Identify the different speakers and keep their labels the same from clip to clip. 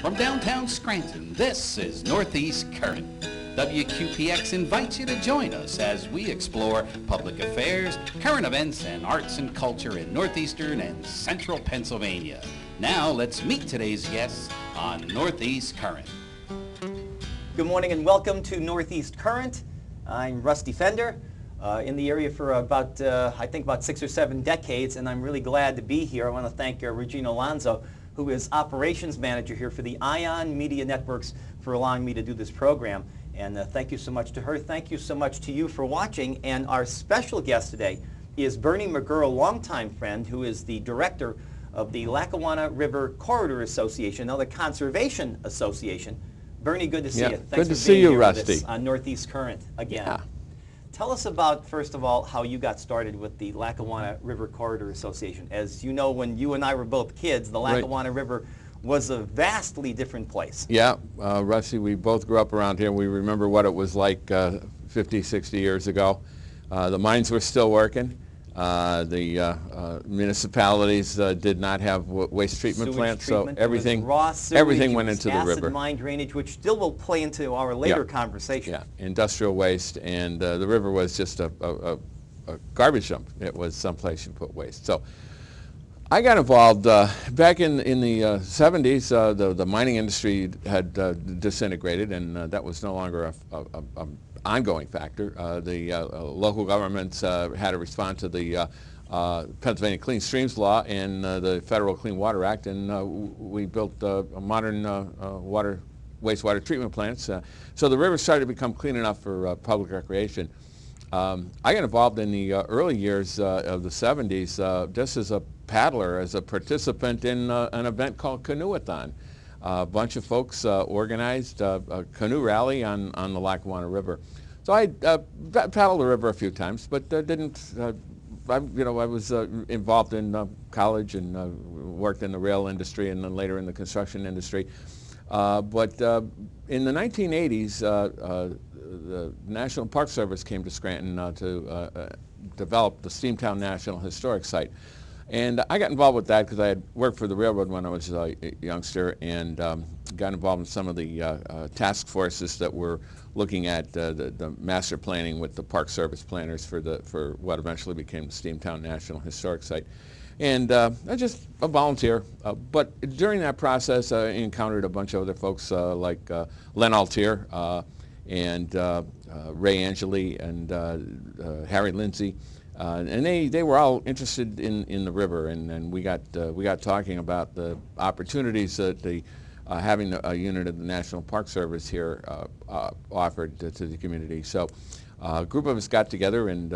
Speaker 1: From downtown Scranton, this is Northeast Current. WQPX invites you to join us as we explore public affairs, current events, and arts and culture in northeastern and central Pennsylvania. Now, let's meet today's guests on Northeast Current.
Speaker 2: Good morning and welcome to Northeast Current. I'm Rusty Fender, in the area for about 6 or 7 decades, and I'm really glad to be here. I want to thank Regina Alonzo, who is operations manager here for the ION Media Networks, for allowing me to do this program. And thank you so much to her. Thank you so much to you for watching. And our special guest today is Bernie McGurl, longtime friend, who is the director of the Lackawanna River Corridor Association, another conservation association. Bernie, good to see you. Thanks
Speaker 3: good to
Speaker 2: for
Speaker 3: see
Speaker 2: being
Speaker 3: you,
Speaker 2: here
Speaker 3: Rusty.
Speaker 2: with us on Northeast Current again.
Speaker 3: Yeah.
Speaker 2: Tell us about, first of all, how you got started with the Lackawanna River Corridor Association. As you know, when you and I were both kids, the Lackawanna River was a vastly different place.
Speaker 3: Yeah, Rusty, we both grew up around here. We remember what it was like 50, 60 years ago. The mines were still working. The municipalities did not have waste treatment plants, so everything went into the river.
Speaker 2: Acid mine drainage, which still will play into our later conversation.
Speaker 3: Yeah, industrial waste, and the river was just a garbage dump. It was someplace you put waste. So I got involved back in the 70s. The mining industry had disintegrated, and that was no longer an ongoing factor. The local governments had to respond to the Pennsylvania Clean Streams Law and the Federal Clean Water Act, and we built modern wastewater treatment plants. So the river started to become clean enough for public recreation. I got involved in the early years of the 70s just as a paddler, as a participant in an event called Canoe-a-thon. A bunch of folks organized a canoe rally on the Lackawanna River. So I paddled the river a few times, but I was involved in college and worked in the rail industry and then later in the construction industry. But in the 1980s, the National Park Service came to Scranton to develop the Steamtown National Historic Site. And I got involved with that because I had worked for the railroad when I was a youngster, and got involved in some of the task forces that were looking at the master planning with the Park Service planners for what eventually became the Steamtown National Historic Site. And I just a volunteer, but during that process I encountered a bunch of other folks like Len Altier and Ray Angeli and Harry Lindsay. And they were all interested in the river, and we got talking about the opportunities that having a unit of the National Park Service here offered to the community. So a group of us got together, and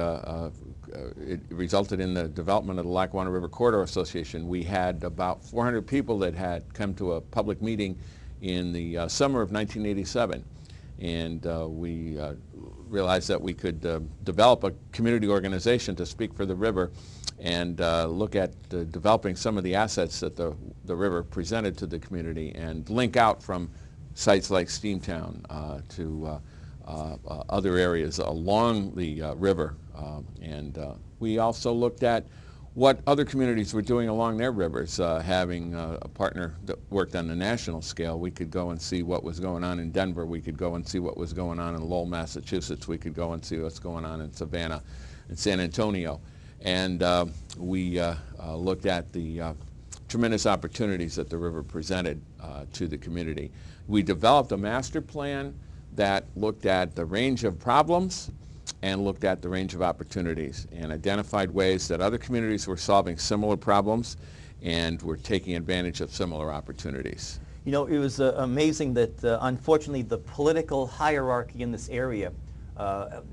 Speaker 3: it resulted in the development of the Lackawanna River Corridor Association. We had about 400 people that had come to a public meeting in the summer of 1987. And we realized that we could develop a community organization to speak for the river and look at developing some of the assets that the river presented to the community and link out from sites like Steamtown to other areas along the river. And we also looked at what other communities were doing along their rivers. Having a partner that worked on the national scale, we could go and see what was going on in Denver. We could go and see what was going on in Lowell, Massachusetts. We could go and see what's going on in Savannah and San Antonio. And we looked at the tremendous opportunities that the river presented to the community. We developed a master plan that looked at the range of problems and looked at the range of opportunities and identified ways that other communities were solving similar problems and were taking advantage of similar opportunities.
Speaker 2: You know, it was amazing that unfortunately the political hierarchy in this area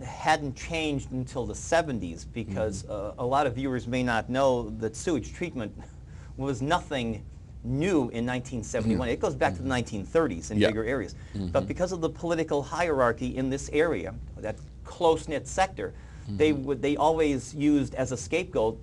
Speaker 2: hadn't changed until the 70s, because a lot of viewers may not know that sewage treatment was nothing new in 1971. It goes back to the 1930s in bigger areas. But because of the political hierarchy in this area, that close-knit sector, they always used as a scapegoat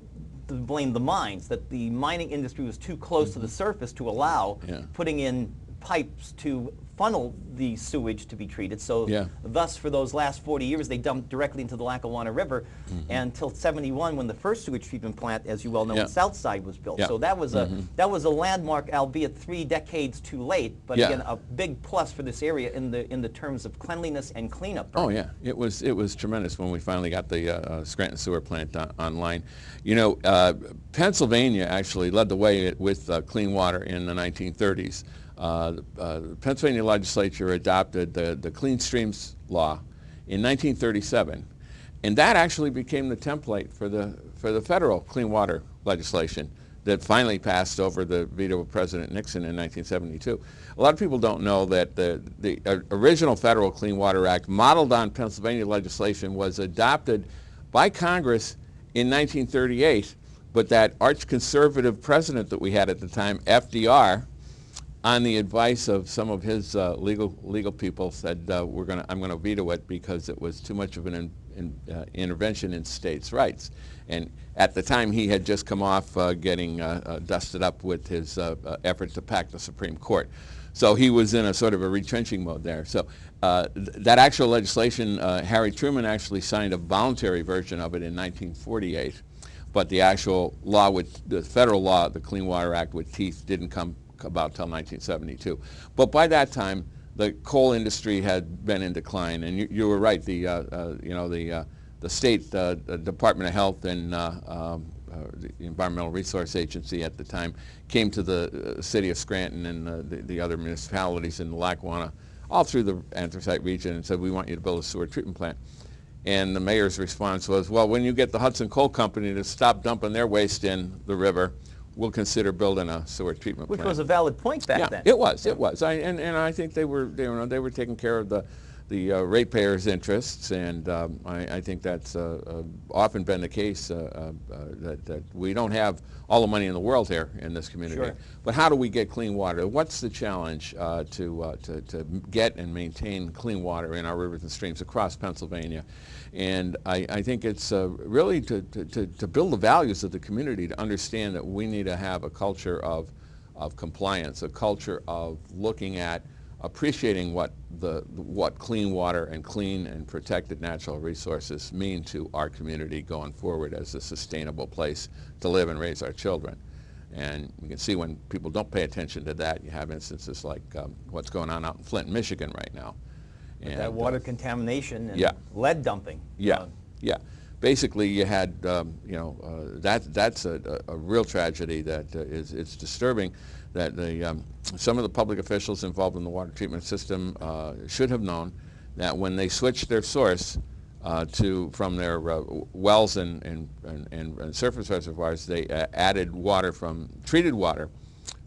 Speaker 2: to blame the mines, that the mining industry was too close to the surface to allow putting in pipes to funnel the sewage to be treated. So
Speaker 3: Yeah.
Speaker 2: thus, for those last 40 years, they dumped directly into the Lackawanna River, and until '71, when the first sewage treatment plant, as you well know,
Speaker 3: Yeah.
Speaker 2: in Southside was built.
Speaker 3: Yeah.
Speaker 2: So that was a landmark, albeit 3 decades too late, but
Speaker 3: Yeah.
Speaker 2: again, a big plus for this area in the terms of cleanliness and cleanup.
Speaker 3: Oh yeah, it was tremendous when we finally got the Scranton sewer plant online. You know, Pennsylvania actually led the way with clean water in the 1930s. The Pennsylvania legislature adopted the Clean Streams Law in 1937, and that actually became the template for the federal clean water legislation that finally passed over the veto of President Nixon in 1972. A lot of people don't know that the original Federal Clean Water Act, modeled on Pennsylvania legislation, was adopted by Congress in 1938, but that arch-conservative president that we had at the time, FDR, on the advice of some of his legal people, said, I'm going to veto it because it was too much of an intervention in states' rights. And at the time, he had just come off getting dusted up with his effort to pack the Supreme Court. So he was in a sort of a retrenching mode there. So that actual legislation, Harry Truman actually signed a voluntary version of it in 1948, but the actual law, with the federal law, the Clean Water Act with teeth, didn't come about till 1972. But by that time, the coal industry had been in decline, and you were right. The state Department of Health and the Environmental Resource Agency at the time came to the city of Scranton and the other municipalities in Lackawanna, all through the anthracite region, and said, we want you to build a sewer treatment plant. And the mayor's response was, well, when you get the Hudson Coal Company to stop dumping their waste in the river, we'll consider building a sewer treatment plant.
Speaker 2: Which was a valid point back then.
Speaker 3: It was. And I think they were taking care of the ratepayers' interests, and I think that's often been the case, that we don't have all the money in the world here in this community.
Speaker 2: Sure.
Speaker 3: But how do we get clean water? What's the challenge to get and maintain clean water in our rivers and streams across Pennsylvania? And I think it's really to build the values of the community, to understand that we need to have a culture of compliance, a culture of looking at appreciating what clean water and clean and protected natural resources mean to our community going forward as a sustainable place to live and raise our children. And you can see when people don't pay attention to that, you have instances like what's going on out in Flint, Michigan right now. And
Speaker 2: that water contamination and
Speaker 3: yeah.
Speaker 2: lead dumping.
Speaker 3: Yeah. Basically, you had, that's a real tragedy that it's disturbing that some of the public officials involved in the water treatment system should have known that when they switched their source from their wells and surface reservoirs, they added treated water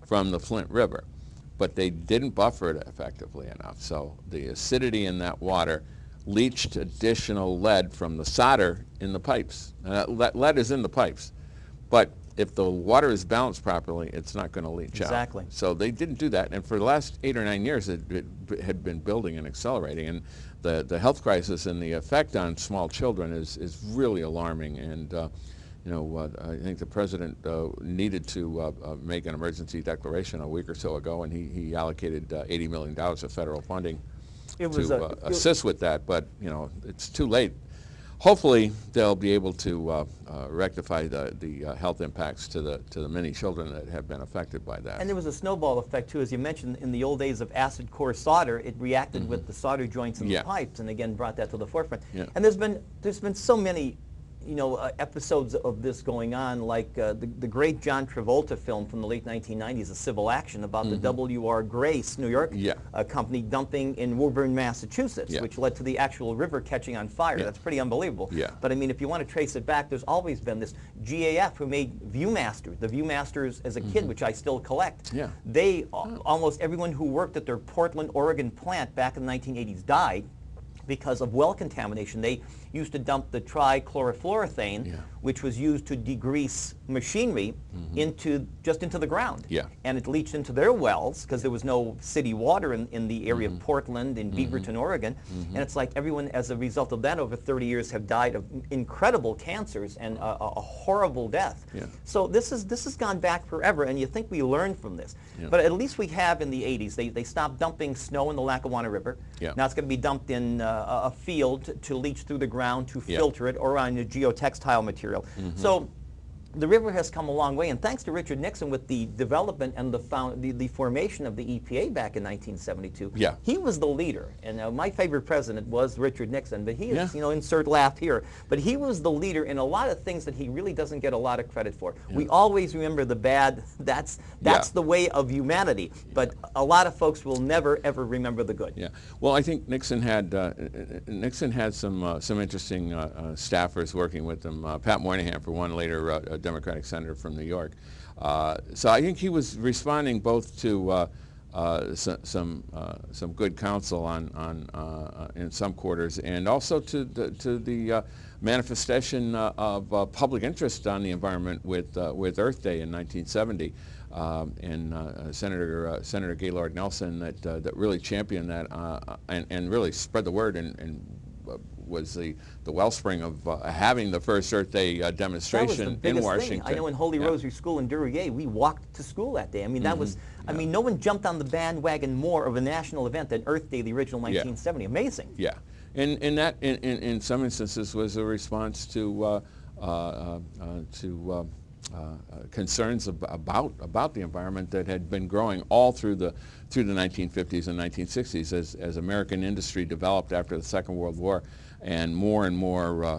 Speaker 3: from the Flint River, but they didn't buffer it effectively enough. So the acidity in that water leached additional lead from the solder in the pipes. Lead is in the pipes, but if the water is balanced properly, it's not going to leach out.
Speaker 2: Exactly.
Speaker 3: So they didn't do that, and for the last 8 or 9 years, it had been building and accelerating, and the health crisis and the effect on small children is really alarming. And I think the president needed to make an emergency declaration a week or so ago, and he allocated $80 million of federal funding to assist with that, but it's too late. Hopefully, they'll be able to rectify the health impacts to the many children that have been affected by that.
Speaker 2: And there was a snowball effect too, as you mentioned. In the old days of acid core solder, it reacted with the solder joints in the pipes, and again brought that to the forefront. Yeah. And there's been so many episodes of this going on, like the great John Travolta film from the late 1990s, A Civil Action, about the W.R. Grace, New York company dumping in Woburn, Massachusetts, which led to the actual river catching on fire. That's pretty unbelievable. But I mean, if you want to trace it back, there's always been this GAF who made Viewmaster. The Viewmasters as a kid, which I still collect. They, almost everyone who worked at their Portland, Oregon plant back in the 1980s died because of well contamination. They used to dump the trichlorofluorethane, which was used to degrease machinery just into the ground.
Speaker 3: Yeah.
Speaker 2: And it leached into their wells because there was no city water in the area of Portland and Beaverton, Oregon. And it's like everyone, as a result of that, over 30 years have died of incredible cancers and a horrible death.
Speaker 3: Yeah.
Speaker 2: So this has gone back forever, and you think we learned from this.
Speaker 3: Yeah.
Speaker 2: But at least we have in the 80s. They stopped dumping snow in the Lackawanna River.
Speaker 3: Yeah.
Speaker 2: Now it's going to be dumped in a field to leach through the ground to filter it, or on a geotextile material. So the river has come a long way, and thanks to Richard Nixon with the development and the formation of the EPA back in 1972, he was the leader. And my favorite president was Richard Nixon, but he is, insert laugh here, but he was the leader in a lot of things that he really doesn't get a lot of credit for. We always remember the bad. That's the way of humanity, but a lot of folks will never ever remember the good.
Speaker 3: Yeah. Well, I think Nixon had some interesting staffers working with him. Pat Moynihan, for one, later a Democratic senator from New York. So I think he was responding both to some good counsel in some quarters, and also to the manifestation of public interest on the environment with Earth Day in 1970. And Senator Gaylord Nelson that really championed that and really spread the word and was the wellspring of having the first Earth Day demonstration in Washington.
Speaker 2: I know in Holy Rosary School in Duryea, we walked to school that day. I mean, that was, I mean, no one jumped on the bandwagon more of a national event than Earth Day, the original 1970. Amazing.
Speaker 3: Yeah, and that in some instances was a response to concerns about the environment that had been growing all through the 1950s and 1960s as American industry developed after the Second World War, and more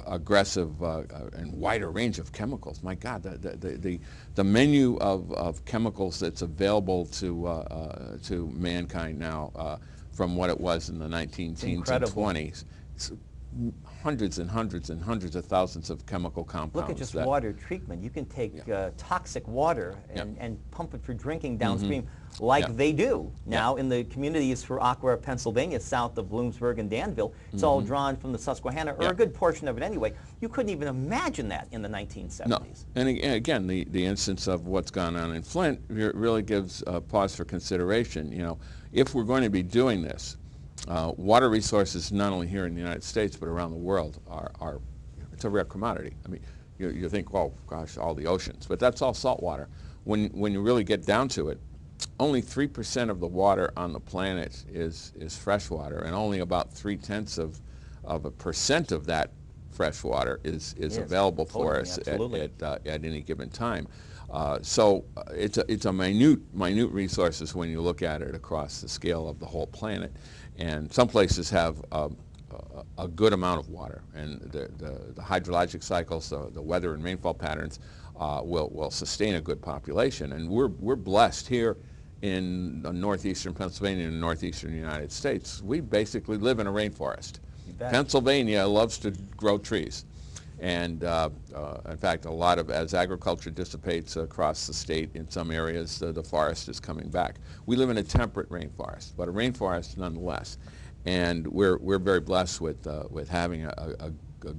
Speaker 3: aggressive and wider range of chemicals. My God, the menu of chemicals that's available to mankind now from what it was in the 1910s and 20s. Hundreds and hundreds and hundreds of thousands of chemical compounds.
Speaker 2: Look at just water treatment. You can take toxic water and pump it for drinking downstream like they do now in the communities for Aqua, Pennsylvania, south of Bloomsburg and Danville. It's all drawn from the Susquehanna, or a good portion of it anyway. You couldn't even imagine that in the 1970s.
Speaker 3: No. And again, the instance of what's gone on in Flint really gives pause for consideration. You know, if we're going to be doing this, water resources, not only here in the United States but around the world, are it's a rare commodity. I mean, you think, oh gosh, all the oceans, but that's all salt water. When you really get down to it, only 3% of the water on the planet is fresh water, and only about 0.3% of that fresh water is available for us at any given time. So it's a minute resources when you look at it across the scale of the whole planet. And some places have a good amount of water, and the hydrologic cycles, the weather and rainfall patterns will sustain a good population. And we're blessed here in northeastern Pennsylvania and northeastern United States. We basically live in a rainforest. Pennsylvania loves to grow trees. And in fact, a lot of, as agriculture dissipates across the state in some areas, the forest is coming back. We live in a temperate rainforest, but a rainforest nonetheless. And we're very blessed with having a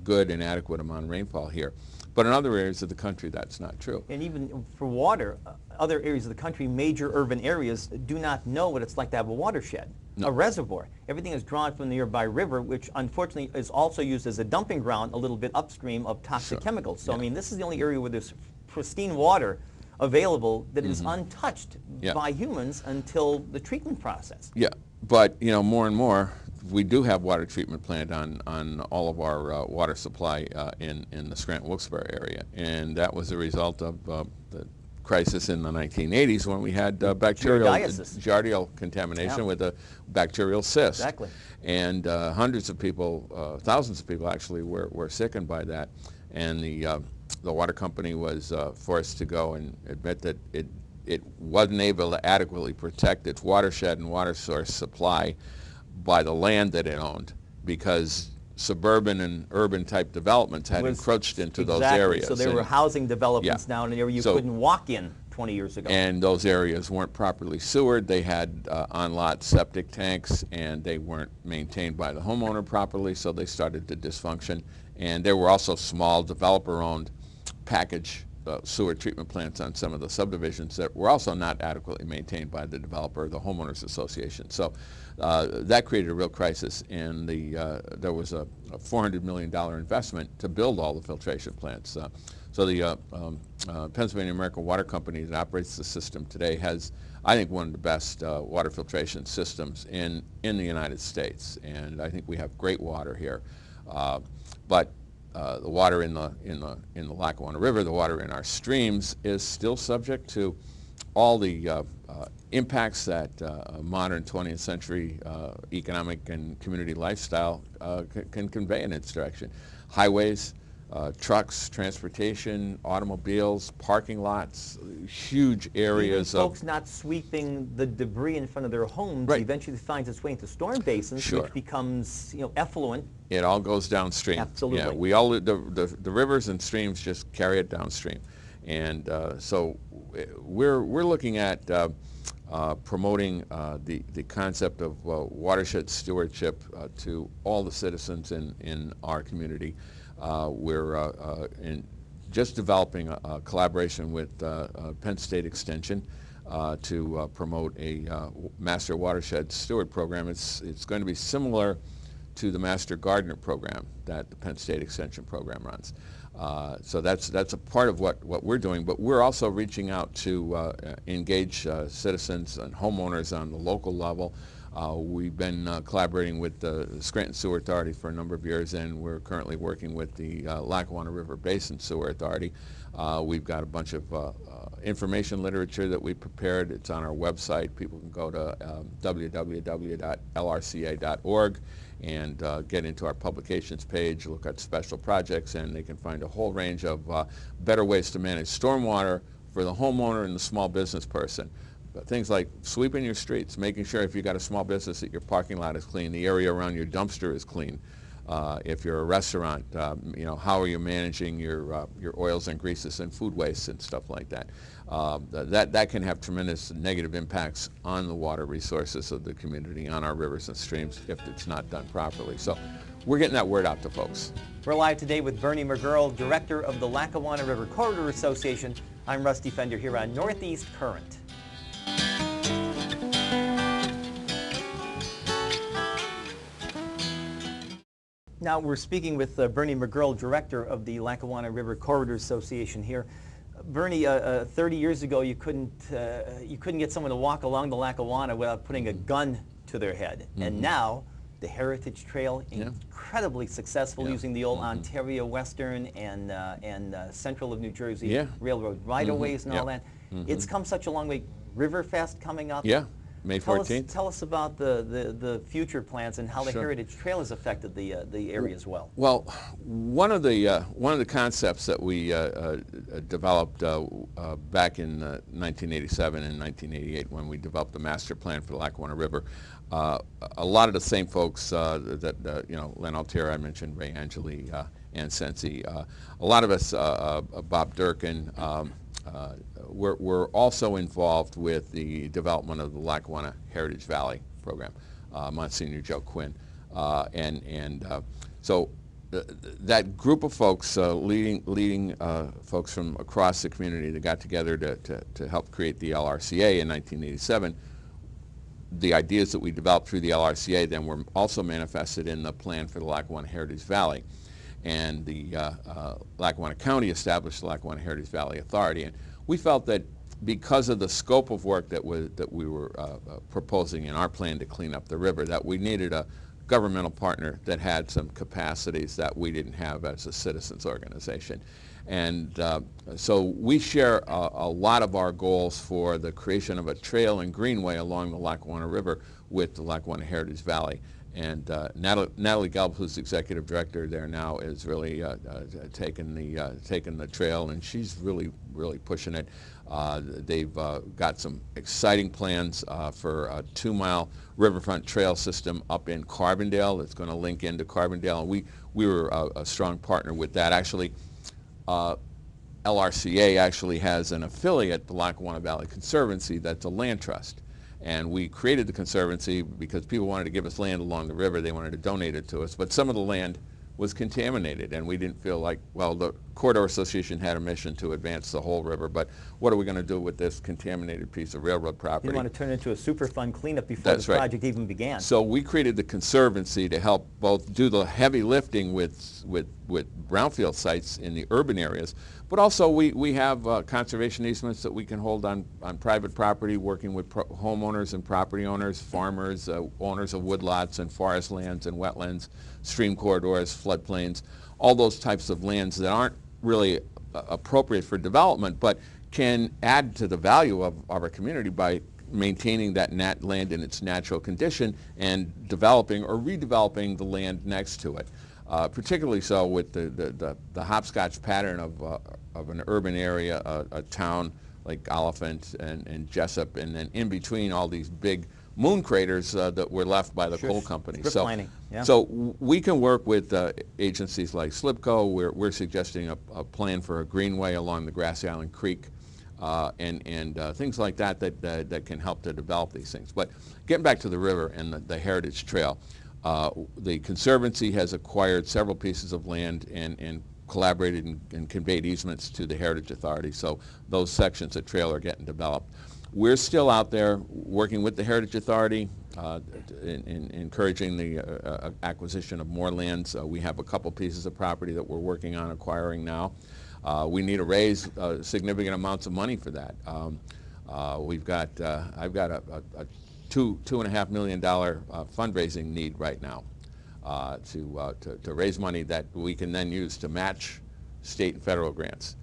Speaker 3: good and adequate amount of rainfall here. But in other areas of the country, that's not true.
Speaker 2: And even for water, other areas of the country, major urban areas, do not know what it's like to have a watershed, a reservoir. Everything is drawn from the nearby river, which unfortunately is also used as a dumping ground a little bit upstream of toxic chemicals. So I mean, this is the only area where there's pristine water available that is untouched by humans until the treatment process.
Speaker 3: Yeah, but you know, more and more, we do have water treatment plant on all of our water supply in the Scranton-Wilkes-Barre area, and that was a result of the crisis in the 1980s when we had bacterial giardial contamination with a bacterial cyst.
Speaker 2: Exactly.
Speaker 3: And hundreds of people, thousands of people actually were sickened by that, and the water company was forced to go and admit that it wasn't able to adequately protect its watershed and water source supply by the land that it owned, because suburban and urban type developments had encroached into those areas.
Speaker 2: So there were housing developments now in an area you couldn't walk in 20 years ago.
Speaker 3: And those areas weren't properly sewered. They had on-lot septic tanks, and they weren't maintained by the homeowner properly, so they started to dysfunction. And there were also small developer-owned package sewer treatment plants on some of the subdivisions that were also not adequately maintained by the developer, the homeowners association. So that created a real crisis, and there was a $400 million investment to build all the filtration plants. So the Pennsylvania American Water Company that operates the system today has, I think, one of the best water filtration systems in the United States, and I think we have great water here. But the water in the Lackawanna River, the water in our streams, is still subject to all the impacts that modern 20th century economic and community lifestyle can convey in its direction. Highways, trucks, transportation, automobiles, parking lots, huge areas
Speaker 2: even
Speaker 3: of
Speaker 2: folks not sweeping the debris in front of their homes
Speaker 3: Right.
Speaker 2: eventually finds its way into storm basins,
Speaker 3: Sure.
Speaker 2: which becomes effluent.
Speaker 3: It all goes downstream.
Speaker 2: Absolutely.
Speaker 3: Yeah, we all the rivers and streams just carry it downstream, and so we're looking at promoting the concept of watershed stewardship to all the citizens in our community. We're just developing a collaboration with Penn State Extension to promote a Master Watershed Steward program. It's going to be similar to the Master Gardener program that the Penn State Extension program runs. So that's a part of what we're doing, but we're also reaching out to engage citizens and homeowners on the local level. We've been collaborating with the Scranton Sewer Authority for a number of years, and we're currently working with the Lackawanna River Basin Sewer Authority. We've got a bunch of information literature that we prepared. It's on our website. People can go to www.lrca.org and get into our publications page, look at special projects, and they can find a whole range of better ways to manage stormwater for the homeowner and the small business person. But things like sweeping your streets, making sure if you've got a small business that your parking lot is clean, the area around your dumpster is clean. If you're a restaurant, how are you managing your oils and greases and food waste and stuff like that? That can have tremendous negative impacts on the water resources of the community, on our rivers and streams, if it's not done properly. So we're getting that word out to folks.
Speaker 2: We're live today with Bernie McGurl, Director of the Lackawanna River Corridor Association. I'm Rusty Fender here on Northeast Current. Now we're speaking with Bernie McGurl, Director of the Lackawanna River Corridor Association here. Bernie, 30 years ago you couldn't get someone to walk along the Lackawanna without putting a gun to their head. Mm-hmm. And now the Heritage Trail, incredibly successful, using the old Ontario Western and Central of New Jersey Railroad right-of-ways and all that. It's come such a long way. Riverfest coming up.
Speaker 3: Yeah. May 14th.
Speaker 2: Tell us about the future plans and how the Heritage Trail has affected the area as well.
Speaker 3: Well, one of the concepts that we developed back in 1987 and 1988 when we developed the master plan for the Lackawanna River, a lot of the same folks that Len Altieri, I mentioned, Ray Angeli, Ann Sensi, a lot of us, Bob Durkin. We're also involved with the development of the Lackawanna Heritage Valley program, Monsignor Joe Quinn. So that group of folks, leading folks from across the community that got together to help create the LRCA in 1987, the ideas that we developed through the LRCA then were also manifested in the plan for the Lackawanna Heritage Valley. And the Lackawanna County established the Lackawanna Heritage Valley Authority. And we felt that because of the scope of work that we were proposing in our plan to clean up the river, that we needed a governmental partner that had some capacities that we didn't have as a citizens organization. And so we share a lot of our goals for the creation of a trail and greenway along the Lackawanna River with the Lackawanna Heritage Valley. And Natalie Gelb, who's executive director there now, is really taking the trail, and she's really pushing it. They've got some exciting plans for a 2-mile riverfront trail system up in Carbondale that's going to link into Carbondale, and we were a strong partner with that. Actually, LRCA actually has an affiliate, the Lackawanna Valley Conservancy, that's a land trust. And we created the Conservancy because people wanted to give us land along the river. They wanted to donate it to us. But some of the land was contaminated, and we didn't feel like, well, the Corridor Association had a mission to advance the whole river, but what are we going to do with this contaminated piece of railroad property?
Speaker 2: You want to turn it into a Superfund cleanup before the project even began.
Speaker 3: So we created the Conservancy to help both do the heavy lifting with brownfield sites in the urban areas, but also we have conservation easements that we can hold on private property, working with homeowners and property owners, farmers, owners of woodlots and forest lands and wetlands, stream corridors, floodplains, all those types of lands that aren't really appropriate for development, but can add to the value of our community by maintaining that land in its natural condition and developing or redeveloping the land next to it. Particularly so with the hopscotch pattern of an urban area, a town like Oliphant and Jessup, and then in between all these big moon craters that were left by the coal companies. So we can work with agencies like SLIPCO. We're suggesting a plan for a greenway along the Grassy Island Creek and things like that can help to develop these things. But getting back to the river and the Heritage Trail, the Conservancy has acquired several pieces of land and collaborated and conveyed easements to the Heritage Authority, so those sections of trail are getting developed. We're still out there working with the Heritage Authority, encouraging the acquisition of more lands. We have a couple pieces of property that we're working on acquiring now. We need to raise significant amounts of money for that. I've got a $2.5 million fundraising need right now to raise money that we can then use to match state and federal grants.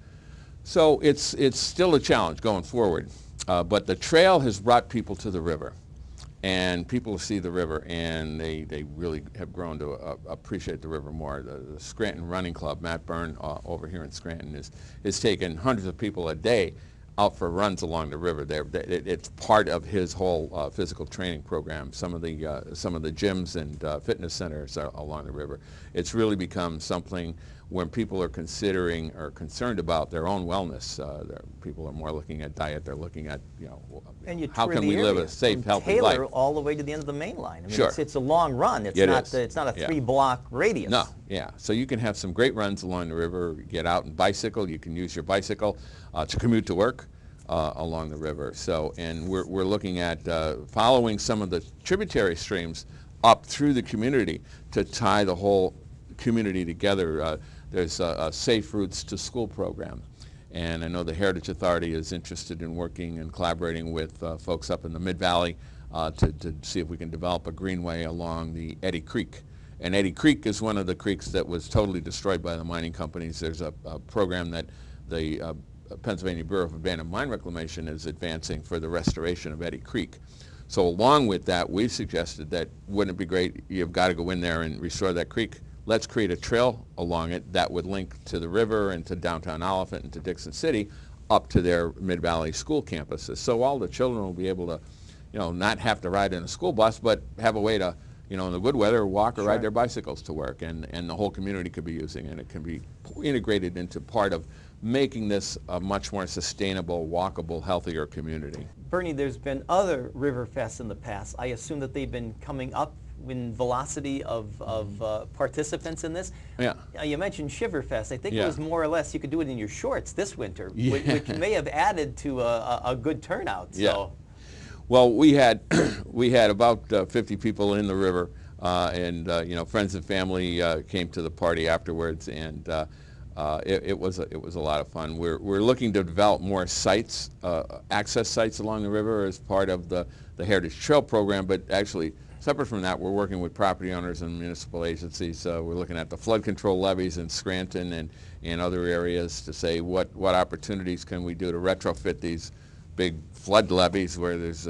Speaker 3: So it's still a challenge going forward, but the trail has brought people to the river, and people see the river and they really have grown to appreciate the river more. The Scranton Running Club, Matt Byrne over here in Scranton, is taking hundreds of people a day out for runs along the river. It's part of his whole physical training program. Some of the gyms and fitness centers are along the river. It's really become something when people are considering or concerned about their own wellness. People are more looking at diet. They're looking at how can we live a safe, healthy life.
Speaker 2: Taylor all the way to the end of the main line. I mean,
Speaker 3: sure.
Speaker 2: It's a long run. It's not a 3-block radius.
Speaker 3: No, yeah. So you can have some great runs along the river. Get out and bicycle. You can use your bicycle to commute to work along the river. So, and we're looking at following some of the tributary streams up through the community to tie the whole community together. There's a Safe Routes to School program, and I know the Heritage Authority is interested in working and collaborating with folks up in the Mid-Valley to see if we can develop a greenway along the Eddy Creek. And Eddy Creek is one of the creeks that was totally destroyed by the mining companies. There's a program that the Pennsylvania Bureau of Abandoned Mine Reclamation is advancing for the restoration of Eddy Creek. So along with that, we've suggested that wouldn't it be great, you've got to go in there and restore that creek. Let's create a trail along it that would link to the river and to downtown Oliphant and to Dixon City up to their Mid-Valley school campuses. So all the children will be able to, not have to ride in a school bus, but have a way to, in the good weather, walk or ride their bicycles to work, and the whole community could be using it. And it can be integrated into part of making this a much more sustainable, walkable, healthier community.
Speaker 2: Bernie, there's been other river fests in the past. I assume that they've been coming up in velocity of participants in this.
Speaker 3: Yeah.
Speaker 2: You mentioned Shiverfest. I think
Speaker 3: Yeah.
Speaker 2: it was more or less you could do it in your shorts this winter,
Speaker 3: Yeah.
Speaker 2: which may have added to a good turnout. So.
Speaker 3: Yeah. Well, we had about 50 people in the river, and friends and family came to the party afterwards, and it was a lot of fun. We're looking to develop more sites, access sites along the river as part of the Heritage Trail program, but actually separate from that, we're working with property owners and municipal agencies. We're looking at the flood control levees in Scranton and other areas to say what opportunities can we do to retrofit these big flood levees where there's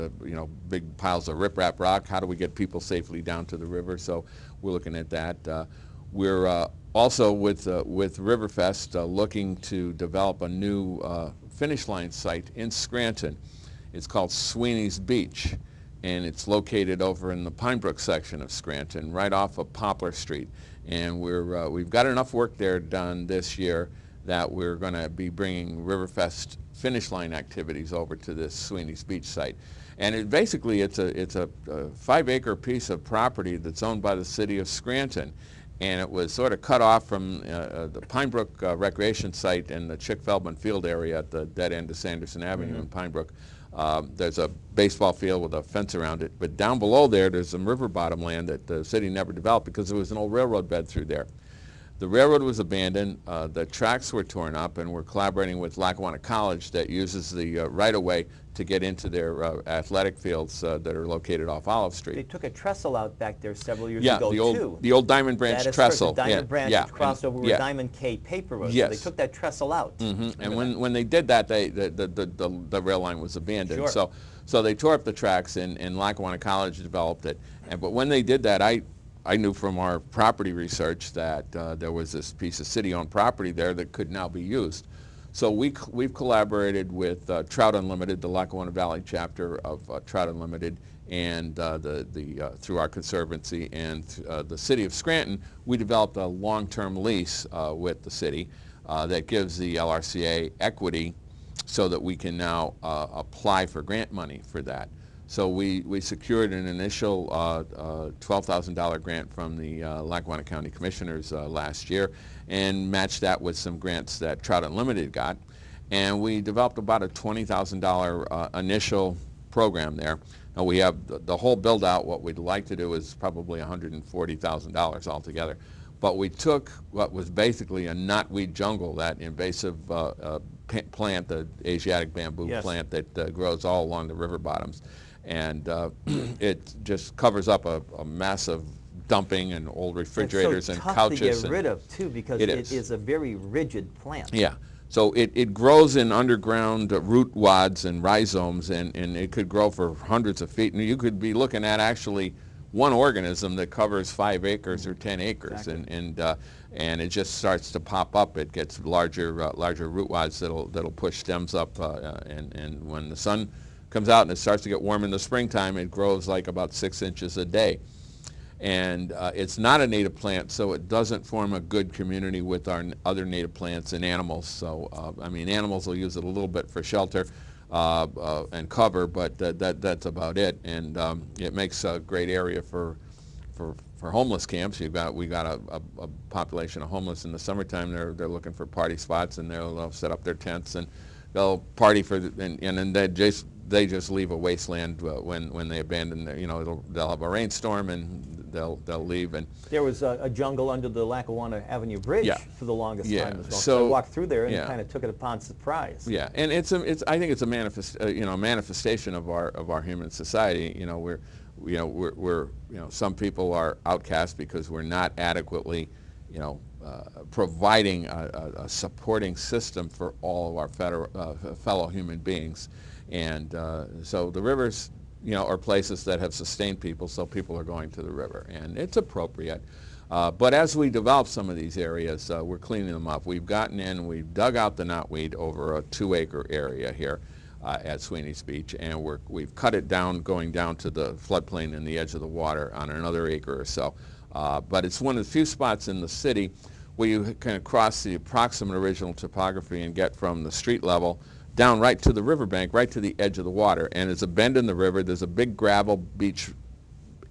Speaker 3: big piles of riprap rock. How do we get people safely down to the river? So we're looking at that. We're also with Riverfest looking to develop a new finish line site in Scranton. It's called Sweeney's Beach, and it's located over in the Pine Brook section of Scranton, right off of Poplar Street. And we've got enough work there done this year that we're going to be bringing Riverfest finish line activities over to this Sweeney's Beach site. And it's a 5-acre piece of property that's owned by the city of Scranton. and it was sort of cut off from the Pine Brook recreation site and the Chick Feldman Field area at the dead end of Sanderson Avenue in Pine Brook. There's a baseball field with a fence around it, but down below there's some river bottom land that the city never developed because there was an old railroad bed through there. The railroad was abandoned, the tracks were torn up, and we're collaborating with Lackawanna College that uses the right-of-way to get into their athletic fields that are located off Olive Street.
Speaker 2: They took a trestle out back there several years ago, too.
Speaker 3: The old Diamond Branch trestle.
Speaker 2: The Diamond Branch which crossed over where Diamond K paper was.
Speaker 3: Yes.
Speaker 2: So they took that trestle out.
Speaker 3: And when they did that, the rail line was abandoned.
Speaker 2: Sure.
Speaker 3: So they tore up the tracks, and Lackawanna College developed it. But when they did that, I knew from our property research that there was this piece of city-owned property there that could now be used. So we've collaborated with Trout Unlimited, the Lackawanna Valley chapter of Trout Unlimited, and through our conservancy and the city of Scranton, we developed a long-term lease with the city that gives the LRCA equity so that we can now apply for grant money for that. So we secured an initial $12,000 grant from the Lackawanna County Commissioners last year and matched that with some grants that Trout Unlimited got. And we developed about a $20,000 initial program there. Now we have the whole build out. What we'd like to do is probably $140,000 altogether. But we took what was basically a knotweed jungle, that invasive plant, the Asiatic bamboo plant that grows all along the river bottoms. And it just covers up a massive dumping and old refrigerators and couches.
Speaker 2: It's so tough to get rid of, too, because it is a very rigid plant.
Speaker 3: Yeah. So it grows in underground root wads and rhizomes, and it could grow for hundreds of feet. And you could be looking at actually one organism that covers 5 acres or 10 acres. Exactly. And it just starts to pop up. It gets larger root wads that'll push stems up, and when the sun comes out and it starts to get warm in the springtime, it grows like about 6 inches a day. And it's not a native plant, so it doesn't form a good community with our other native plants and animals. So, I mean, animals will use it a little bit for shelter and cover, but that's about it. And it makes a great area for homeless camps. We got a population of homeless in the summertime. They're looking for party spots, and they'll set up their tents and they'll party and then they just leave a wasteland when they abandon their, they'll have a rainstorm and they'll leave. And
Speaker 2: there was a jungle under the Lackawanna Avenue Bridge for the longest time as well.
Speaker 3: So
Speaker 2: I walked through there and kind of took it upon surprise.
Speaker 3: Yeah, and I think it's a manifestation of our human society. We're some people are outcast because we're not adequately providing a supporting system for all of our fellow human beings. And so the rivers, are places that have sustained people, so people are going to the river. And it's appropriate. But as we develop some of these areas, we're cleaning them up. We've gotten in, we've dug out the knotweed over a 2-acre area here at Sweeney's Beach, and we've cut it down, going down to the floodplain and the edge of the water on another acre or so. But it's one of the few spots in the city where you kind of cross the approximate original topography and get from the street level down right to the riverbank, right to the edge of the water. And there's a bend in the river. There's a big gravel beach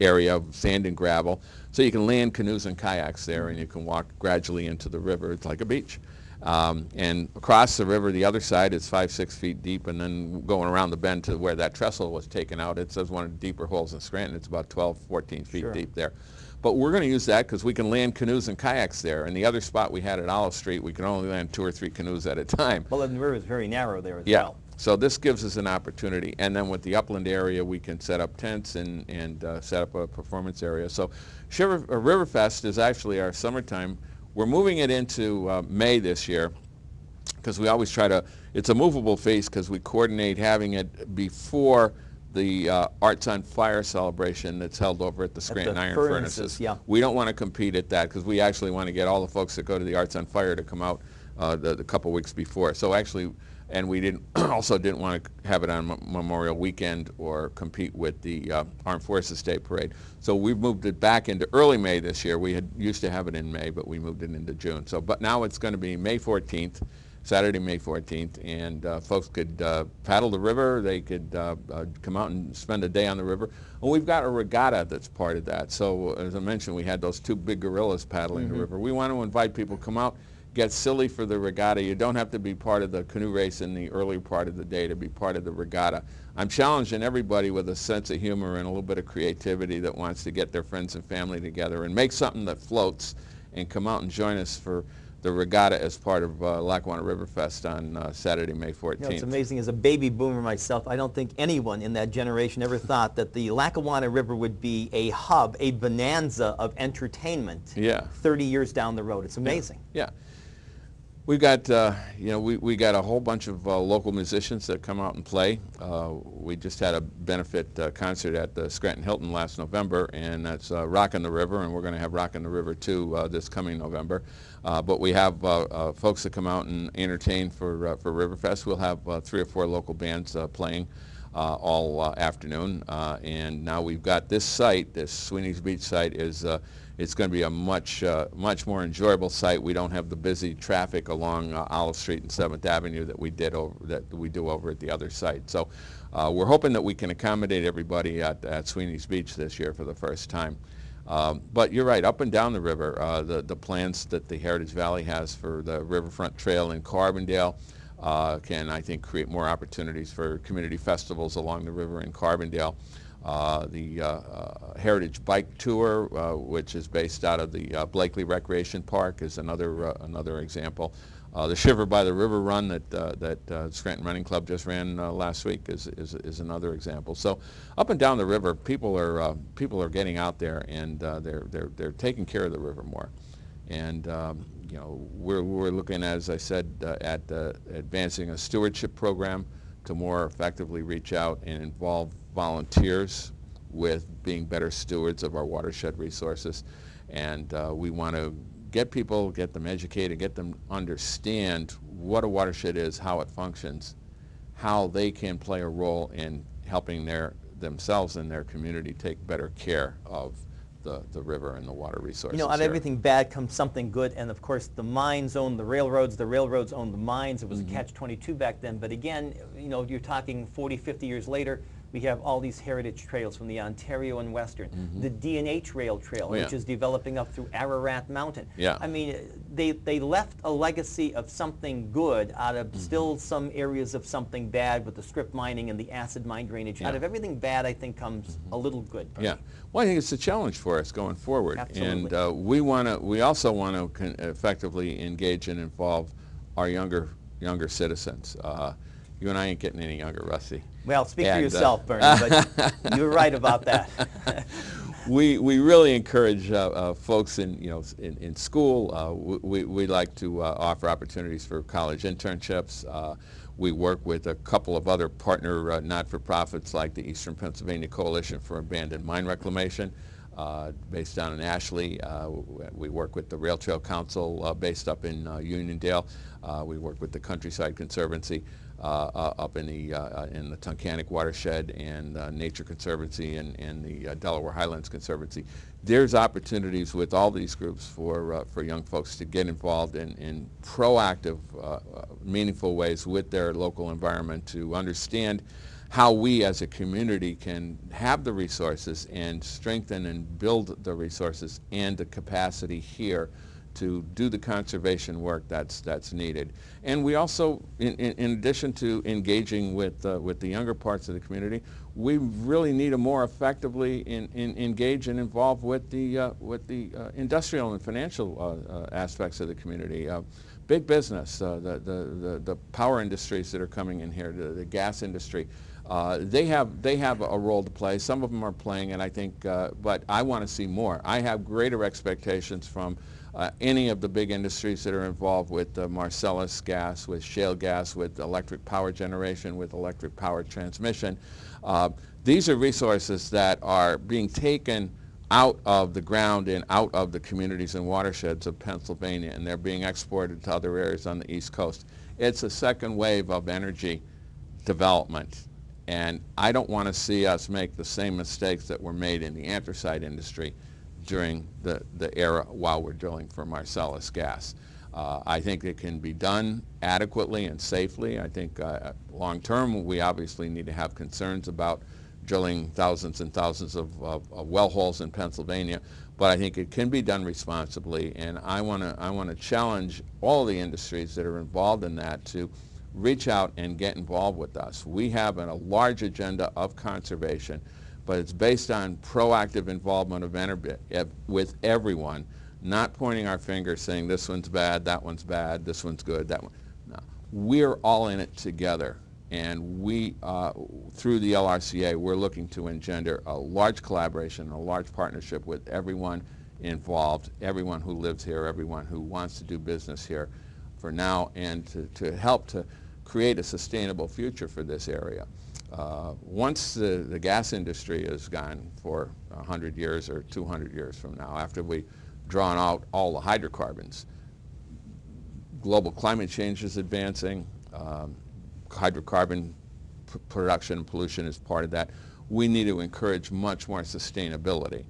Speaker 3: area of sand and gravel. So you can land canoes and kayaks there, and you can walk gradually into the river. It's like a beach. And across the river, the other side is 5-6 feet deep, and then going around the bend to where that trestle was taken out, it says one of the deeper holes in Scranton. It's about 12-14 feet deep there. But we're going to use that because we can land canoes and kayaks there. And the other spot we had at Olive Street, we can only land 2 or 3 canoes at a time.
Speaker 2: Well, and the river is very narrow there as well.
Speaker 3: So this gives us an opportunity. And then with the upland area, we can set up tents and set up a performance area. So Riverfest is actually our summertime. We're moving it into May this year because we always try to, it's a movable feast because we coordinate having it before the Arts on Fire celebration that's held over at the Scranton Iron Furnaces. We don't want to compete at that because we actually want to get all the folks that go to the Arts on Fire to come out the couple weeks before. So actually, and we didn't want to have it on Memorial Weekend or compete with the Armed Forces Day Parade. So we've moved it back into early May this year. We used to have it in May, but we moved it into June. So, but now it's going to be May 14th. Saturday, May 14th, and folks could paddle the river. They could come out and spend a day on the river. And we've got a regatta that's part of that. So as I mentioned, we had those two big gorillas paddling the river. We want to invite people to come out, get silly for the regatta. You don't have to be part of the canoe race in the early part of the day to be part of the regatta. I'm challenging everybody with a sense of humor and a little bit of creativity that wants to get their friends and family together and make something that floats and come out and join us for the regatta as part of Lackawanna River Fest on Saturday, May 14th.
Speaker 2: You know, it's amazing. As a baby boomer myself, I don't think anyone in that generation ever thought that the Lackawanna River would be a hub, a bonanza of entertainment 30 years down the road. It's amazing.
Speaker 3: Yeah. We've got, you know, we got a whole bunch of local musicians that come out and play. We just had a benefit concert at the Scranton Hilton last November, and that's Rockin' the River, and we're going to have Rockin' the River 2 this coming November. But we have folks that come out and entertain for Riverfest. We'll have 3 or 4 local bands playing all afternoon. And now we've got this site, this Sweeney's Beach site, is it's going to be a much more enjoyable site. We don't have the busy traffic along Olive Street and 7th Avenue that we do over at the other site. So we're hoping that we can accommodate everybody at Sweeney's Beach this year for the first time. But you're right, up and down the river, the plans that the Heritage Valley has for the Riverfront Trail in Carbondale can, I think, create more opportunities for community festivals along the river in Carbondale. The Heritage Bike Tour, which is based out of the Blakely Recreation Park, is another example. The Shiver by the River Run that Scranton Running Club just ran last week is another example. So up and down the river, people are getting out there, and they're taking care of the river more. And you know, we're looking, as I said, at advancing a stewardship program to more effectively reach out and involve volunteers with being better stewards of our watershed resources. And we want to get them educated, get them understand what a watershed is, how it functions, how they can play a role in helping themselves and their community take better care of the river and the water resources.
Speaker 2: You know, out of everything bad comes something good, and of course the mines own the railroads own the mines. It was a catch-22 back then, but again, you know, you're talking 40, 50 years later, we have all these heritage trails from the Ontario and Western, the D&H Rail Trail, which is developing up through Ararat Mountain. I mean, they left a legacy of something good out of still some areas of something bad with the strip mining and the acid mine drainage. Out of everything bad, I think, comes a little good.
Speaker 3: Well, I think it's a challenge for us going forward.
Speaker 2: Absolutely.
Speaker 3: And we also want to effectively engage and involve our younger citizens. You and I ain't getting any younger, Rusty.
Speaker 2: Well, speak for yourself, Bernie, but you're right about that.
Speaker 3: We really encourage folks in school. We like to offer opportunities for college internships. We work with a couple of other partner not-for-profits like the Eastern Pennsylvania Coalition for Abandoned Mine Reclamation, based down in Ashley. We work with the Rail Trail Council based up in Uniondale. We work with the Countryside Conservancy up in the Tunkhannock Watershed, and Nature Conservancy and the Delaware Highlands Conservancy. There's opportunities with all these groups for young folks to get involved in proactive, meaningful ways with their local environment, to understand how we as a community can have the resources and strengthen and build the resources and the capacity here to do the conservation work that's needed. And we also, in addition to engaging with the younger parts of the community, we really need to more effectively engage and involve with the industrial and financial aspects of the community. Big business, the power industries that are coming in here, the gas industry. They have a role to play. Some of them are playing it, I think, but I want to see more. I have greater expectations from any of the big industries that are involved with Marcellus gas, with shale gas, with electric power generation, with electric power transmission. These are resources that are being taken out of the ground and out of the communities and watersheds of Pennsylvania, and they're being exported to other areas on the East Coast. It's a second wave of energy development, and I don't want to see us make the same mistakes that were made in the anthracite industry during the era while we're drilling for Marcellus gas. I think it can be done adequately and safely. I think long term we obviously need to have concerns about drilling thousands and thousands of well holes in Pennsylvania, but I think it can be done responsibly, and I want to challenge all the industries that are involved in that to reach out and get involved with us. We have a large agenda of conservation, but it's based on proactive involvement with everyone, not pointing our finger saying this one's bad, this one's good, that one. No. We're all in it together, and we, through the LRCA, we're looking to engender a large collaboration, a large partnership with everyone involved, everyone who lives here, everyone who wants to do business here for now, and to help to create a sustainable future for this area. Once the gas industry is gone for 100 years or 200 years from now, after we drawn out all the hydrocarbons, global climate change is advancing, hydrocarbon production and pollution is part of that. We need to encourage much more sustainability.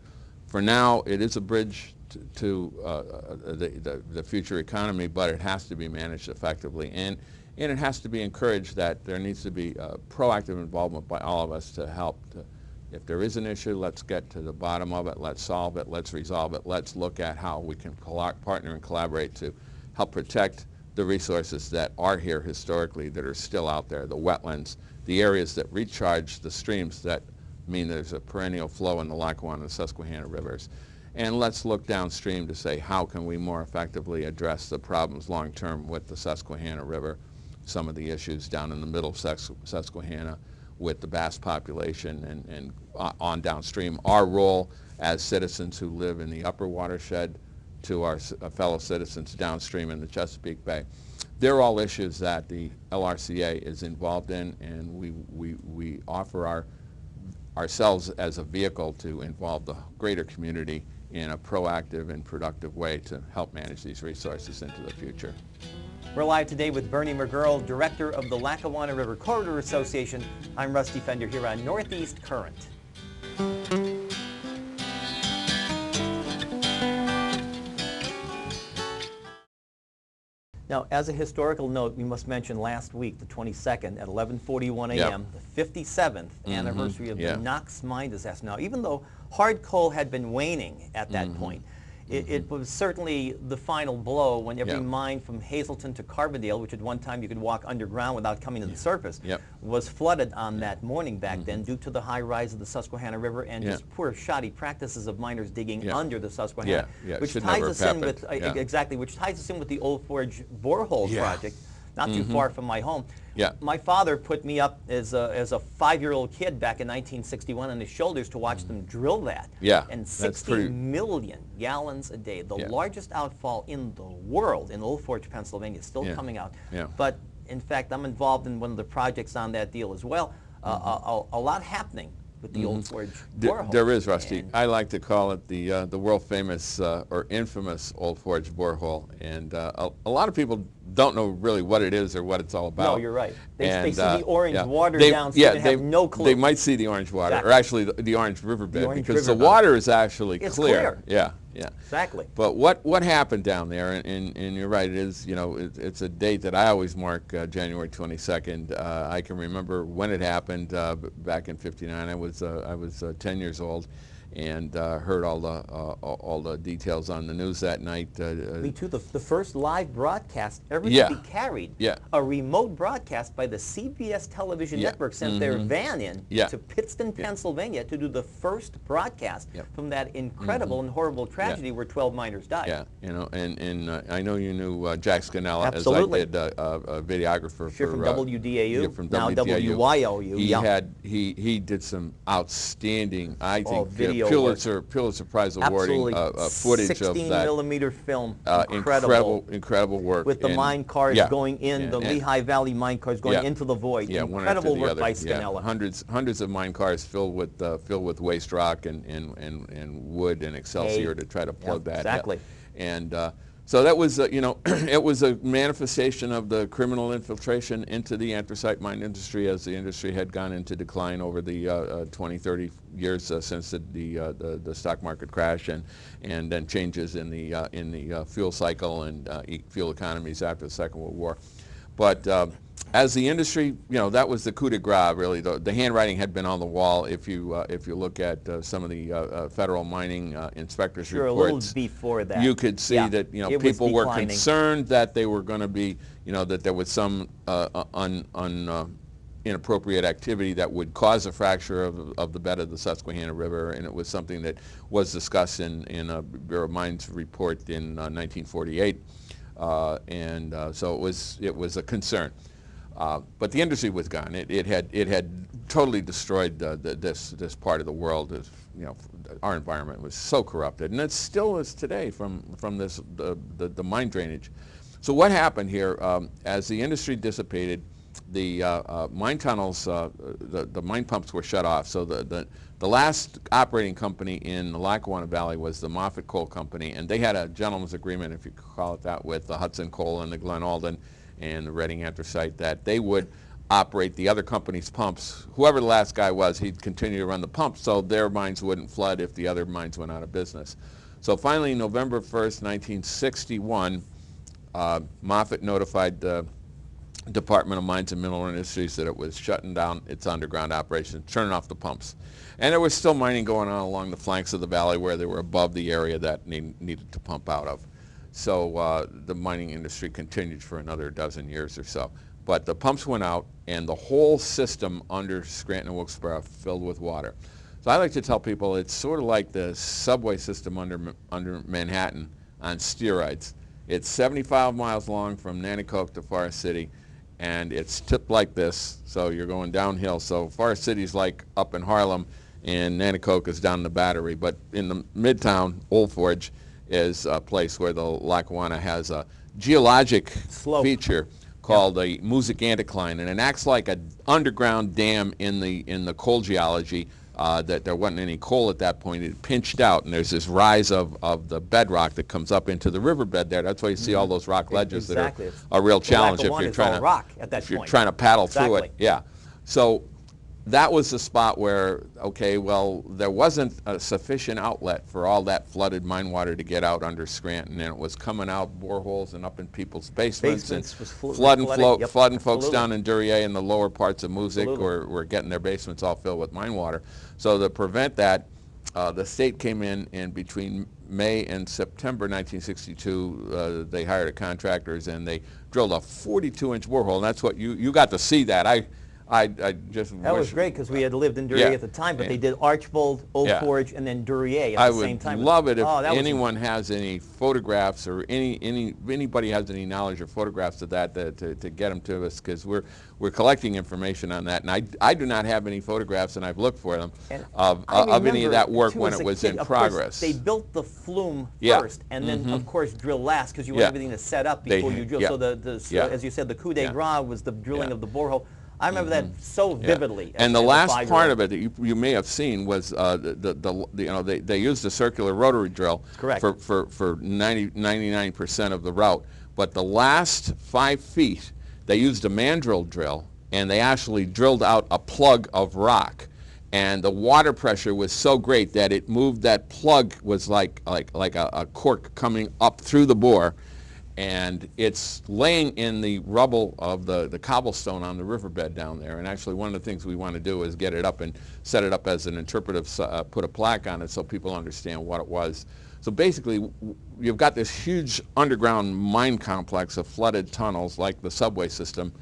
Speaker 3: For now, it is a bridge to the future economy, but it has to be managed effectively, and it has to be encouraged that there needs to be proactive involvement by all of us to help. If there is an issue, let's get to the bottom of it, let's solve it, let's resolve it, let's look at how we can partner and collaborate to help protect the resources that are here historically that are still out there, the wetlands, the areas that recharge the streams that mean there's a perennial flow in the Lackawanna and Susquehanna rivers. And let's look downstream to say how can we more effectively address the problems long term with the Susquehanna River, some of the issues down in the middle of Susquehanna with the bass population and on downstream, our role as citizens who live in the upper watershed to our fellow citizens downstream in the Chesapeake Bay. They're all issues that the LRCA is involved in, and we offer ourselves as a vehicle to involve the greater community in a proactive and productive way to help manage these resources into the future.
Speaker 2: We're live today with Bernie McGurl, Director of the Lackawanna River Corridor Association. I'm Rusty Fender here on Northeast Current. Now, as a historical note, we must mention last week, the 22nd, at 11:41 a.m., the 57th anniversary of the Knox mine disaster. Now, even though hard coal had been waning at that point, it was certainly the final blow when every mine from Hazleton to Carbondale, which at one time you could walk underground without coming to the surface, was flooded on that morning back then due to the high rise of the Susquehanna River and just poor shoddy practices of miners digging under the Susquehanna, which ties us in with which ties us in with the Old Forge borehole project, not too far from my home. My father put me up as a 5-year-old kid back in 1961 on his shoulders to watch them drill that. And 60 million gallons a day, the largest outfall in the world in Old Forge, Pennsylvania, still coming out. But in fact, I'm involved in one of the projects on that deal as well. A lot happening with the Old Forge borehole.
Speaker 3: There is, Rusty. And I like to call it the world famous or infamous Old Forge borehole, and a lot of people don't know really what it is or what it's all about.
Speaker 2: No, you're right. They see the orange water downstream and have no clue.
Speaker 3: They might see the orange water, or actually the orange riverbed, because the water is actually clear. Yeah.
Speaker 2: Exactly.
Speaker 3: But what happened down there, and you're right, it is, it's a date that I always mark, January 22nd. I can remember when it happened back in '59. I was 10 years old, and heard all the details on the news that night.
Speaker 2: Me too. The first live broadcast ever to be carried. A remote broadcast by the CBS television network sent their van in to Pittston, Pennsylvania, to do the first broadcast from that incredible and horrible tragedy where 12 miners died.
Speaker 3: And I know you knew Jack Scannella,
Speaker 2: Absolutely.
Speaker 3: as I did, a videographer
Speaker 2: from WDAU,
Speaker 3: from
Speaker 2: now
Speaker 3: WYOU. He did some outstanding, I think, Pulitzer Prize awarding footage of that.
Speaker 2: 16mm film,
Speaker 3: incredible work.
Speaker 2: With the mine cars going in, the Lehigh Valley mine cars going into the void. Incredible work by Scannella.
Speaker 3: Hundreds of mine cars filled with waste rock and wood and Excelsior to try to plug that.
Speaker 2: Exactly.
Speaker 3: And So that was, you know, it was a manifestation of the criminal infiltration into the anthracite mine industry as the industry had gone into decline over the 20, 30 years since the stock market crash, and then changes in the fuel cycle and fuel economies after the Second World War. But as the industry, you know, that was the coup de grace, really. The handwriting had been on the wall. If you look at some of the federal mining inspectors'
Speaker 2: Sure,
Speaker 3: reports,
Speaker 2: a little before that,
Speaker 3: you could see that, you know, people were concerned that they were going to be, you know, that there was some inappropriate activity that would cause a fracture of the bed of the Susquehanna River, and it was something that was discussed in a Bureau of Mines report in 1948, so it was a concern. But the industry was gone. It had totally destroyed this part of the world. You know, our environment was so corrupted, and it still is today from the mine drainage. So what happened here as the industry dissipated? The mine tunnels, the mine pumps were shut off. So the last operating company in the Lackawanna Valley was the Moffett Coal Company, and they had a gentleman's agreement, if you could call it that, with the Hudson Coal and the Glen Alden and the Reading Anthracite, that they would operate the other company's pumps. Whoever the last guy was, he'd continue to run the pumps so their mines wouldn't flood if the other mines went out of business. So finally, November 1st, 1961, Moffett notified the Department of Mines and Mineral Industries that it was shutting down its underground operations, turning off the pumps. And there was still mining going on along the flanks of the valley where they were above the area that needed to pump out of. So the mining industry continued for another dozen years or so. But the pumps went out, and the whole system under Scranton and Wilkes-Barre filled with water. So I like to tell people it's sort of like the subway system under Manhattan on steroids. It's 75 miles long from Nanticoke to Forest City, and it's tipped like this, so you're going downhill. So Forest City's like up in Harlem, and Nanticoke is down in the Battery. But in the Midtown, Old Forge is a place where the Lackawanna has a geologic feature called a Music anticline, and it acts like an underground dam in the coal geology. That there wasn't any coal at that point. It pinched out, and there's this rise of the bedrock that comes up into the riverbed there. That's why you see all those rock ledges that are a real challenge if you're trying to paddle through it. Yeah. So that was the spot where, okay, well, there wasn't a sufficient outlet for all that flooded mine water to get out under Scranton, and it was coming out boreholes and up in people's basements and flooding folks down in Duryea and the lower parts of Music were getting their basements all filled with mine water. So to prevent that, the state came in, and between May and September 1962, they hired contractors, and they drilled a 42-inch borehole, and that's what you got to see that. I just
Speaker 2: that was great because we had lived in Duryea at the time, but they did Archbold, Old Forge, and then Duryea at the same time.
Speaker 3: I would love it if anyone has any photographs or anybody has any knowledge or photographs of that to get them to us, because we're collecting information on that, and I do not have any photographs, and I've looked for them of any of that work when it was in progress.
Speaker 2: They built the flume first, and then of course drill last, because you want everything to set up before you drill. So as you said, the coup de grace was the drilling of the borehole. I remember that so vividly.
Speaker 3: And the last part of it that you may have seen was they used a circular rotary drill for 99% of the route, but the last 5 feet they used a mandrel drill, and they actually drilled out a plug of rock, and the water pressure was so great that it moved. That plug was like a cork coming up through the bore. And it's laying in the rubble of the cobblestone on the riverbed down there. And actually one of the things we want to do is get it up and set it up as an interpretive, put a plaque on it so people understand what it was. So basically, you've got this huge underground mine complex of flooded tunnels like the subway system,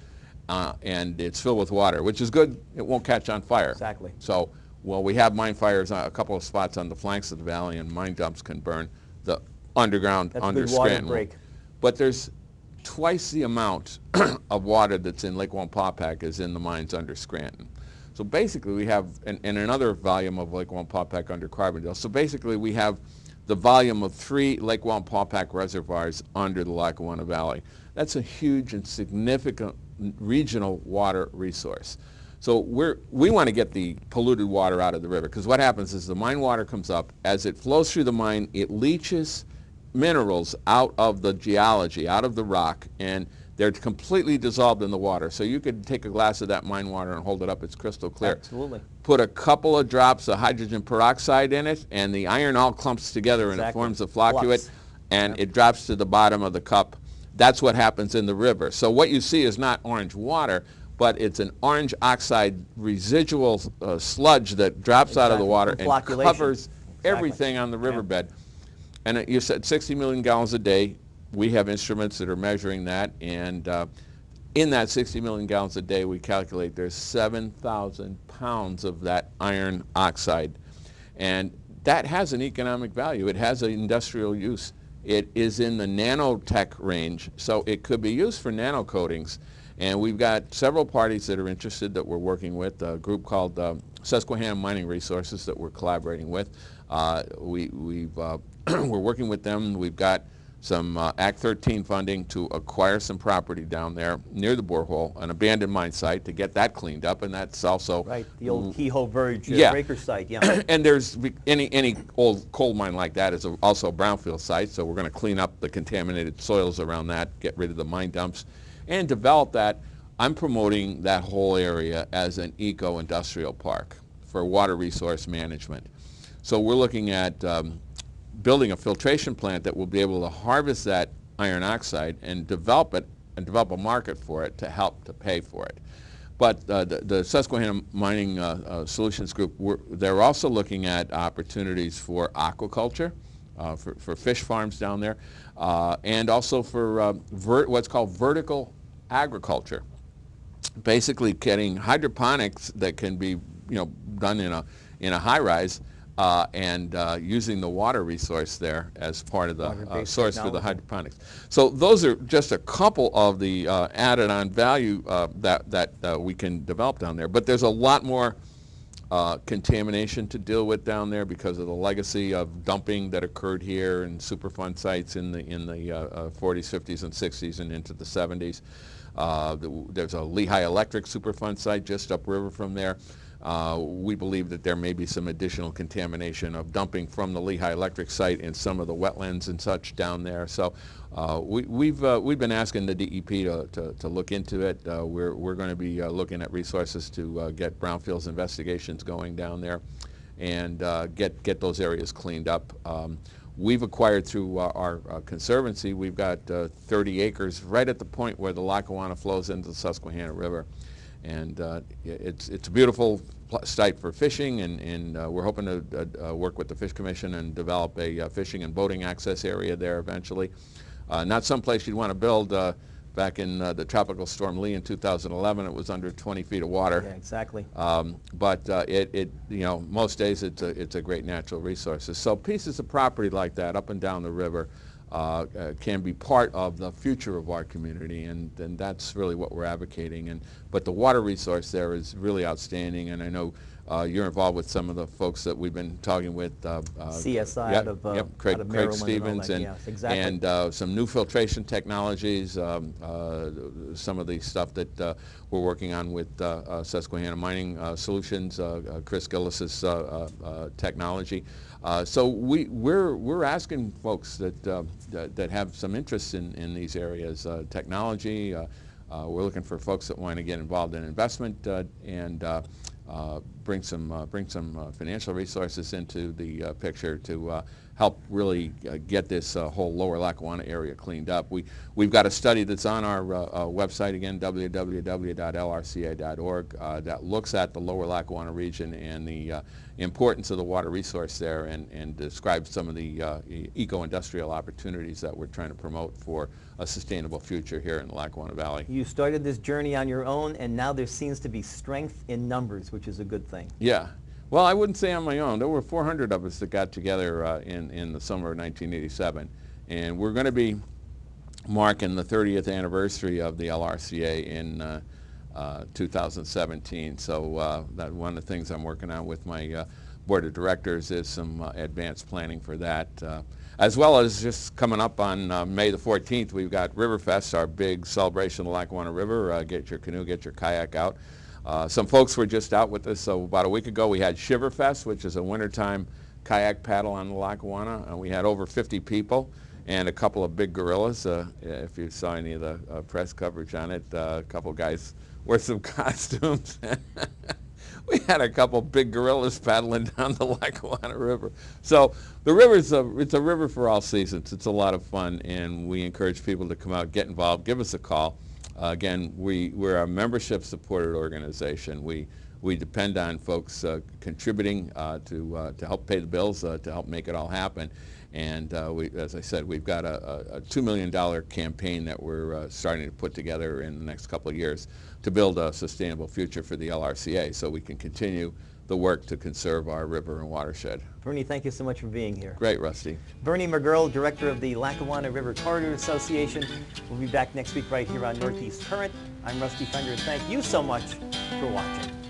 Speaker 3: and it's filled with water, which is good. It won't catch on fire.
Speaker 2: Exactly.
Speaker 3: So, well, we have mine fires on a couple of spots on the flanks of the valley, and mine dumps can burn the underground under Scranton.
Speaker 2: Break.
Speaker 3: But there's twice the amount of water that's in Lake Wallenpaupack is in the mines under Scranton. So basically we have, and another volume of Lake Wallenpaupack under Carbondale. So basically we have the volume of 3 Lake Wallenpaupack reservoirs under the Lackawanna Valley. That's a huge and significant regional water resource. So we want to get the polluted water out of the river, because what happens is the mine water comes up. As it flows through the mine, it leaches minerals out of the geology, out of the rock, and they're completely dissolved in the water. So you could take a glass of that mine water and hold it up, it's crystal clear.
Speaker 2: Absolutely.
Speaker 3: Put a couple of drops of hydrogen peroxide in it, and the iron all clumps together and it forms a flocculate, and it drops to the bottom of the cup. That's what happens in the river. So what you see is not orange water, but it's an orange oxide residual sludge that drops out of the water and covers everything on the riverbed. And you said 60 million gallons a day. We have instruments that are measuring that, and in that 60 million gallons a day, we calculate there's 7,000 pounds of that iron oxide. And that has an economic value. It has an industrial use. It is in the nanotech range, so it could be used for nano coatings. And we've got several parties that are interested that we're working with, a group called Susquehanna Mining Resources that we're collaborating with. We're working with them. We've got some Act 13 funding to acquire some property down there near the borehole, an abandoned mine site, to get that cleaned up, and that's also...
Speaker 2: Right, the old Kehoe Verge breaker site,
Speaker 3: And there's any old coal mine like that is also a brownfield site, so we're going to clean up the contaminated soils around that, get rid of the mine dumps, and develop that. I'm promoting that whole area as an eco-industrial park for water resource management. So we're looking at building a filtration plant that will be able to harvest that iron oxide and develop it and develop a market for it to help to pay for it. But the Susquehanna Mining Solutions Group, they're also looking at opportunities for aquaculture, for fish farms down there, and also for what's called vertical agriculture. Basically getting hydroponics that can be done in a high-rise, and using the water resource there as part of the source for the hydroponics. So those are just a couple of the added-on value that we can develop down there. But there's a lot more contamination to deal with down there because of the legacy of dumping that occurred here and Superfund sites in the 40s, 50s, and 60s and into the 70s. There's a Lehigh Electric Superfund site just upriver from there. We believe that there may be some additional contamination of dumping from the Lehigh Electric site in some of the wetlands and such down there. So we've been asking the DEP to look into it. We're going to be looking at resources to get brownfields investigations going down there and get those areas cleaned up. We've acquired through our conservancy, we've got 30 acres right at the point where the Lackawanna flows into the Susquehanna River. And it's a beautiful site for fishing, and we're hoping to work with the Fish Commission and develop a fishing and boating access area there eventually. Not someplace you'd want to build. Back in the tropical storm Lee in 2011, it was under 20 feet of water.
Speaker 2: Yeah, exactly.
Speaker 3: But most days it's a great natural resource. So pieces of property like that up and down the river can be part of the future of our community, and that's really what we're advocating. But the water resource there is really outstanding, and I know you're involved with some of the folks that we've been talking with.
Speaker 2: CSI out of
Speaker 3: Craig
Speaker 2: Maryland
Speaker 3: Stevens,
Speaker 2: and all that. Exactly.
Speaker 3: And some new filtration technologies, some of the stuff that we're working on with Susquehanna Mining Solutions, Chris Gillis's technology. So we're asking folks that have some interest in these areas, technology. We're looking for folks that want to get involved in investment and bring some financial resources into the picture to help really get this whole lower Lackawanna area cleaned up. We've got a study that's on our website again, www.lrca.org, that looks at the lower Lackawanna region and the importance of the water resource there, and describes some of the eco-industrial opportunities that we're trying to promote for a sustainable future here in the Lackawanna Valley.
Speaker 2: You started this journey on your own, and now there seems to be strength in numbers, which is a good thing.
Speaker 3: Yeah. Well, I wouldn't say on my own. There were 400 of us that got together in the summer of 1987, and we're going to be marking the 30th anniversary of the LRCA in 2017. So that one of the things I'm working on with my board of directors is some advanced planning for that. As well as just coming up on May the 14th, we've got Riverfest, our big celebration of the Lackawanna River. Get your canoe, get your kayak out. Some folks were just out with us. So about a week ago, we had Shiverfest, which is a wintertime kayak paddle on the Lackawanna, and we had over 50 people. and a couple of big gorillas. If you saw any of the press coverage on it, a couple of guys wore some costumes. We had a couple big gorillas paddling down the Lackawanna River. So the river's it's a river for all seasons. It's a lot of fun, and we encourage people to come out, get involved, give us a call. Again, we're a membership-supported organization. We depend on folks contributing to help pay the bills, to help make it all happen. And as I said, we've got a $2 million campaign that we're starting to put together in the next couple of years to build a sustainable future for the LRCA so we can continue the work to conserve our river and watershed.
Speaker 2: Bernie, thank you so much for being here.
Speaker 3: Great, Rusty.
Speaker 2: Bernie McGurl, Director of the Lackawanna River Corridor Association. We'll be back next week right here on Northeast Current. I'm Rusty Fender, and thank you so much for watching.